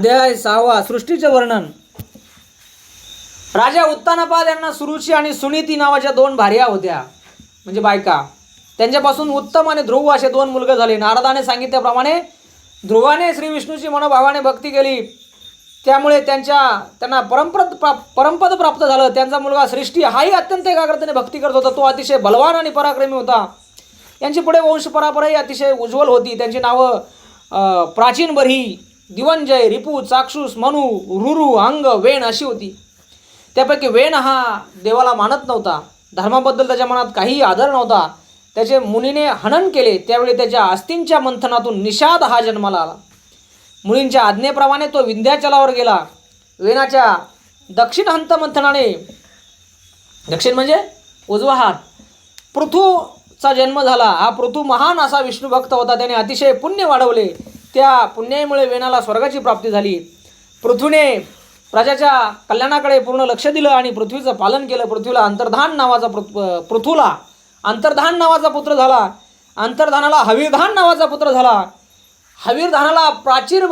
अध्याय 6 सृष्टीचे वर्णन. राजा उत्तानपाद यांना सुरुची आणि सुनीती नावाच्या 2 भार्या होत्या, म्हणजे बायका. त्यांच्यापासून उत्तम आणि ध्रुव असे 2 मुलगे झाले. नारदाने सांगितल्याप्रमाणे ध्रुवाने श्री विष्णूची मनोभावाने भक्ती केली, त्यामुळे त्यांना परमपद प्राप्त झालं. त्यांचा मुलगा सृष्टी हाही अत्यंत एकाग्रतेने भक्ती करत होता. तो अतिशय बलवान आणि पराक्रमी होता. यांची पुढे वंश परंपराही अतिशय उज्ज्वल होती. त्यांची नावं प्राचीन बर्ही, दिवंजय, रिपू, चाक्षुष, मनु, रुरु, अंग, वेण अशी होती. त्यापैकी वेण हा देवाला मानत नव्हता. धर्माबद्दल त्याच्या मनात काही आदर नव्हता. त्याचे मुनीने हनन केले, त्यावेळी त्याच्या अस्थींच्या मंथनातून निषाद हा जन्माला आला. मुनींच्या आज्ञेप्रमाणे तो विंध्याचलावर गेला. वेणाच्या दक्षिण हंत मंथनाने, दक्षिण म्हणजे उजवा हात, पृथूचा जन्म झाला. हा पृथू महान असा विष्णू भक्त होता. त्याने अतिशय पुण्य वाढवले. त्या पुण्यामुळे वेणाला स्वर्गाची प्राप्ती झाली. पृथ्वीने प्रजाच्या कल्याणाकडे पूर्ण लक्ष दिलं आणि पृथ्वीचं पालन केलं. पृथ्वीला अंतर्धान नावाचा पुत्र झाला. अंतर्धानाला हवीरधान नावाचा पुत्र झाला. हवीरधानाला प्राचीन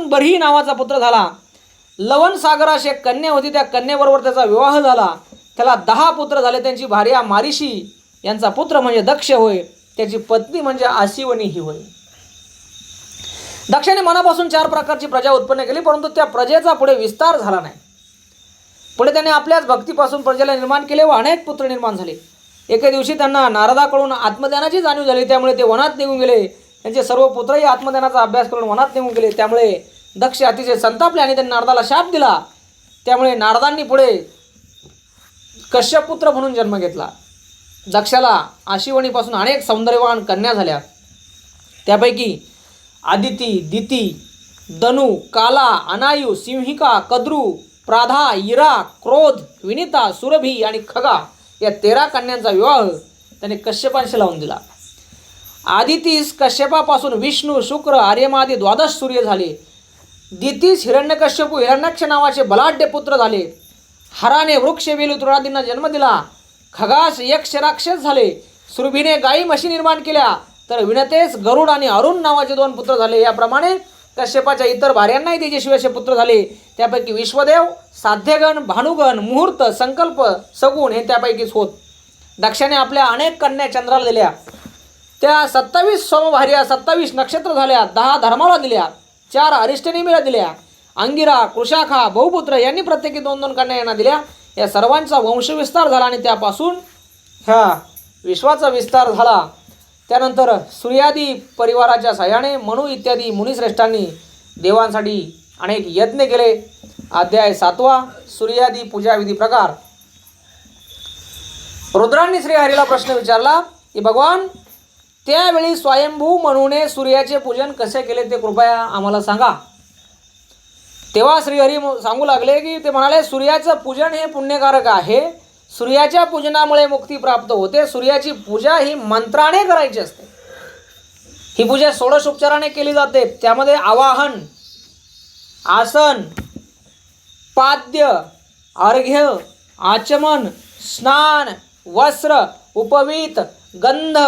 बर्ही नावाचा पुत्र झाला. लवण सागराशी एक कन्या होती. त्या कन्येबरोबर त्याचा विवाह झाला. त्याला 10 पुत्र झाले. त्यांची भार्या मारिशी यांचा पुत्र म्हणजे दक्ष होय. त्याची पत्नी म्हणजे आसिवनी ही होय. दक्षाने मनापासून 4 प्रकारची प्रजा उत्पन्न केली, परंतु त्या प्रजेचा पुढे विस्तार झाला नाही. पुढे त्याने आपल्याच भक्तीपासून प्रजेला निर्माण केले व अनेक पुत्र निर्माण झाले. एके दिवशी त्यांना नारदाकडून आत्मज्ञानाची जाणीव झाली, त्यामुळे ते वनात निघून गेले. त्यांचे सर्व पुत्रही आत्मज्ञानाचा अभ्यास करून वनात निघून गेले. त्यामुळे दक्ष अतिशय संतापले आणि त्यांनी नारदाला शाप दिला. त्यामुळे नारदांनी पुढे कश्यपपुत्र म्हणून जन्म घेतला. दक्षाला आशिवणीपासून अनेक सौंदर्यवान कन्या झाल्या. त्यापैकी आदिती, दिती, दनु, काला, अनायु, सिंहिका, कद्रू, प्राधा, इरा, क्रोध, विनिता, सुरभी आणि खगा या 13 कन्यांचा विवाह त्याने कश्यपांशी लावून दिला. आदितीस कश्यपापासून विष्णू, शुक्र, आर्यमादी 12 सूर्य झाले. दितीस हिरण्यकश्यपू, हिरण्याक्ष नावाचे बलाढ्य पुत्र झाले. हराने वृक्ष, वेलू, तृणादींना जन्म दिला. खगास यक्ष, राक्षस झाले. सुरभीने गायी म्हशी निर्माण केल्या. तर विनतेस गरुड आणि अरुण नावाचे 2 पुत्र झाले. याप्रमाणे कश्यपाच्या इतर भार्यांनाही तेजस्वी असे पुत्र झाले. त्यापैकी विश्वदेव, साध्यगण, भानुगण, मुहूर्त, संकल्प, सगुण हे त्यापैकीच होत. दक्षाने आपल्या अनेक कन्या चंद्राला दिल्या. त्या 27 सोमभार्या 27 नक्षत्र झाल्या. 10 धर्माला दिल्या. 4 अरिष्टनेमीला दिल्या. अंगिरा, कृशाखा, बहुपुत्र यांनी प्रत्येकी 2-2 कन्या यांना दिल्या. या सर्वांचा वंशविस्तार झाला आणि त्यापासून ह्या विश्वाचा विस्तार झाला. त्यानंतर सूर्यादी परिवाराच्या सहाय्याने मनु इत्यादी मुनिश्रेष्ठांनी देवांसाठी अनेक यज्ञ केले. अध्याय 7 सूर्यादी पूजाविधी प्रकार. रुद्रांनी श्रीहरीला प्रश्न विचारला की भगवान, त्यावेळी स्वयंभू मनुने सूर्याचे पूजन कसे केले ते कृपया आम्हाला सांगा. तेव्हा श्रीहरी सांगू लागले की ते म्हणाले, सूर्याचं पूजन हे पुण्यकारक आहे. सूर्याच्या पूजनामुळे मुक्ती प्राप्त होते. सूर्याची पूजा ही मंत्राने करायची असते. ही पूजा 16 उपचाराने केली जाते. त्यामध्ये आवाहन, आसन, पाद्य, अर्घ्य, आचमन, स्नान, वस्त्र, उपवीत, गंध,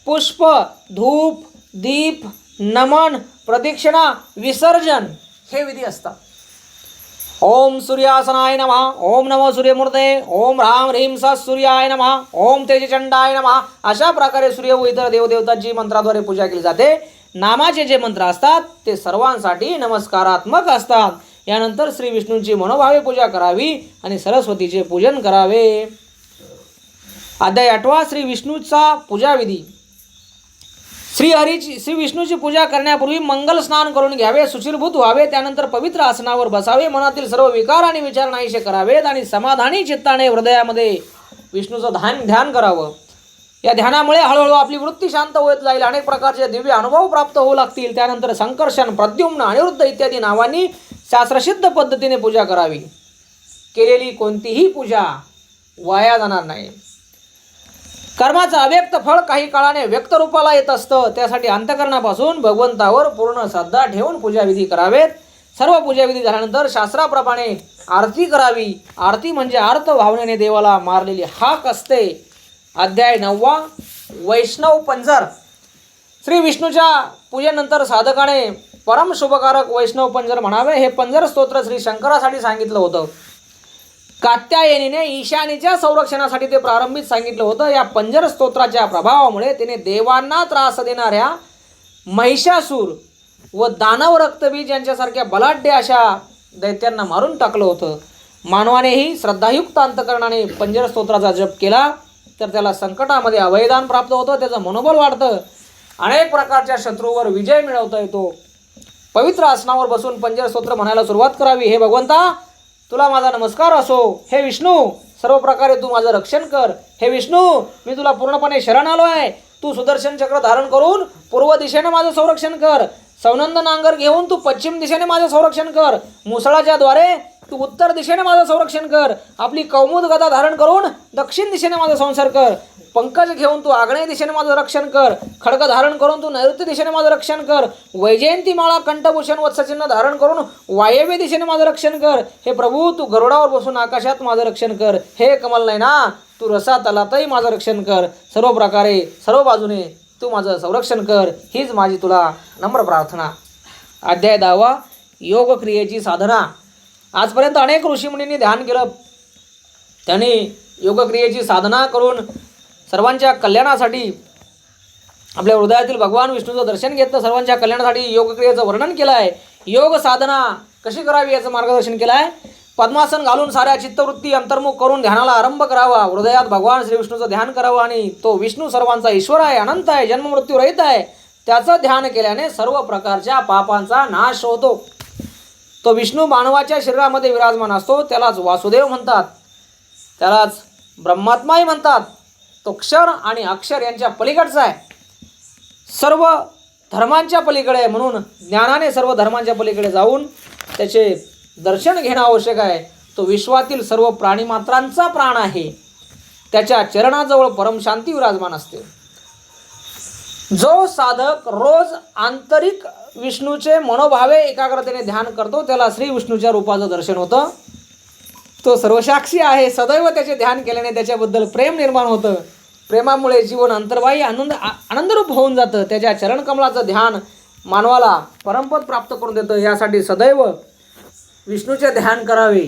पुष्प, धूप, दीप, नमन, प्रदक्षिणा, विसर्जन हे विधी असतात. ओम सूर्यासनाय नमः. ओम नमो सूर्यमूर्ते. ओम ह्रां ह्रीं स सूर्याय नमः. ओम तेजचंडाय नमः. अशा प्रकारे सूर्य व इतर देवदेवतांची मंत्राद्वारे पूजा केली जाते. नामाचे जे मंत्र असतात ते सर्वांसाठी नमस्कारात्मक असतात. यानंतर श्री विष्णूंची मनोभावे पूजा करावी आणि सरस्वतीचे पूजन करावे. अध्याय 8 श्री विष्णूचा पूजाविधी. श्री विष्णूची पूजा करण्यापूर्वी मंगल स्नान करून घ्यावे, शुचिर्भूत व्हावे. त्यानंतर पवित्र आसनावर बसावे. मनातील सर्व विकार आणि विचार नाहीसे करावेत आणि समाधानी चित्ताने हृदयामध्ये विष्णूचं ध्यान करावं. या ध्यानामुळे हळूहळू आपली वृत्ती शांत होत जाईल. अनेक प्रकारचे दिव्य अनुभव प्राप्त होऊ लागतील. त्यानंतर संकर्षण, प्रद्युम्न, अनिरुद्ध इत्यादी नावांनी शास्त्रसिद्ध पद्धतीने पूजा करावी. केलेली कोणतीही पूजा वाया जाणार नाही. कर्माचं अव्यक्त फळ काही काळाने व्यक्त रूपाला येत असतं. त्यासाठी अंतःकरणापासून भगवंतावर पूर्ण श्रद्धा ठेवून पूजाविधी करावेत. सर्व पूजाविधी झाल्यानंतर शास्त्राप्रमाणे आरती करावी. आरती म्हणजे अर्थ भावनेने देवाला मारलेली हाक असते. अध्याय 9 वैष्णव पंजर. श्री विष्णूच्या पूजेनंतर साधकाने परम शुभकारक वैष्णव पंजर म्हणावे. हे पंजर स्तोत्र श्री शंकरासाठी सांगितलं होतं. कात्यायनीने ईशानीच्या संरक्षणासाठी ते प्रारंभीच सांगितलं होतं. या पंजर स्तोत्राच्या प्रभावामुळे तिने देवांना त्रास देणाऱ्या महिषासूर व दानव रक्तबीज यांच्यासारख्या बलाढ्य अशा दैत्यांना मारून टाकलं होतं. मानवानेही श्रद्धायुक्त अंतकरणाने पंजर स्तोत्राचा जप केला तर त्याला संकटामध्ये अभयदान प्राप्त होतं, त्याचं मनोबल वाढतं, अनेक प्रकारच्या शत्रूवर विजय मिळवता येतो. पवित्र आसनावर बसून पंजर स्तोत्र म्हणायला सुरुवात करावी. हे भगवंता, तुला माझा नमस्कार असो. हे विष्णू, सर्व प्रकारे तू माझं रक्षण कर. हे विष्णू, मी तुला पूर्णपणे शरण आलो आहे. तू सुदर्शन चक्र धारण करून पूर्व दिशेने माझं संरक्षण कर. सौनंद नांगर घेऊन तू पश्चिम दिशेने माझं संरक्षण कर. मुसळाच्या द्वारे तू उत्तर दिशेने माझं संरक्षण कर. आपली कौमुद गदा धारण करून दक्षिण दिशेने माझा संसार कर. पंकज घेऊन तू आग्नेय दिशेने माझं रक्षण कर. खडग धारण करून तू नैऋत्य दिशेने माझं रक्षण कर. वैजयंती माळा कंठभूषण वत्सचिन्ह धारण करून वायव्य दिशेने माझं रक्षण कर. हे प्रभू, तू गरुडावर बसून आकाशात माझं रक्षण कर. हे कमल नयना, तू रसा तलातही माझं रक्षण कर. सर्व प्रकारे सर्व बाजूने तू माझं संरक्षण कर. हीच माझी तुला नम्र प्रार्थना. अध्याय 10. योग क्रियेची साधना. आजपर्यंत अनेक ऋषीमुनींनी ध्यान केलं. त्यांनी योगक्रियेची साधना करून सर्वांच्या कल्याणासाठी आपल्या हृदयातील भगवान विष्णूचं दर्शन घेतलं. सर्वांच्या कल्याणासाठी योगक्रियेचं वर्णन केलं आहे. योग साधना कशी करावी याचं मार्गदर्शन केलं आहे. पद्मासन घालून साऱ्या चित्तवृत्ती अंतर्मुख करून ध्यानाला आरंभ करावा. हृदयात भगवान श्री विष्णूचं ध्यान करावं आणि तो विष्णू सर्वांचा ईश्वर आहे, अनंत आहे, जन्ममृत्यू रहित आहे. त्याचं ध्यान केल्याने सर्व प्रकारच्या पापांचा नाश होतो. तो विष्णू मानवाच्या शरीरामध्ये विराजमान असतो. त्यालाच वासुदेव म्हणतात, त्यालाच ब्रह्मात्माही म्हणतात. तो क्षर आणि अक्षर यांच्या पलीकडचा आहे, सर्व धर्मांच्या पलीकडे आहे. म्हणून ज्ञानाने सर्व धर्मांच्या पलीकडे जाऊन त्याचे दर्शन घेणं आवश्यक आहे. तो विश्वातील सर्व प्राणीमात्रांचा प्राण आहे. त्याच्या चरणाजवळ परमशांती विराजमान असते. जो साधक रोज आंतरिक विष्णूचे मनोभावे एकाग्रतेने ध्यान करतो त्याला श्री विष्णूच्या रूपाचं दर्शन होतं. तो सर्वसाक्षी आहे. सदैव त्याचे ध्यान केल्याने त्याच्याबद्दल प्रेम निर्माण होतं. प्रेमामुळे जीवन अंतर्वाही आनंदरूप होऊन जातं. त्याच्या चरणकमलाचं ध्यान मानवाला परमपद प्राप्त करून देतं. यासाठी सदैव विष्णूचे ध्यान करावे.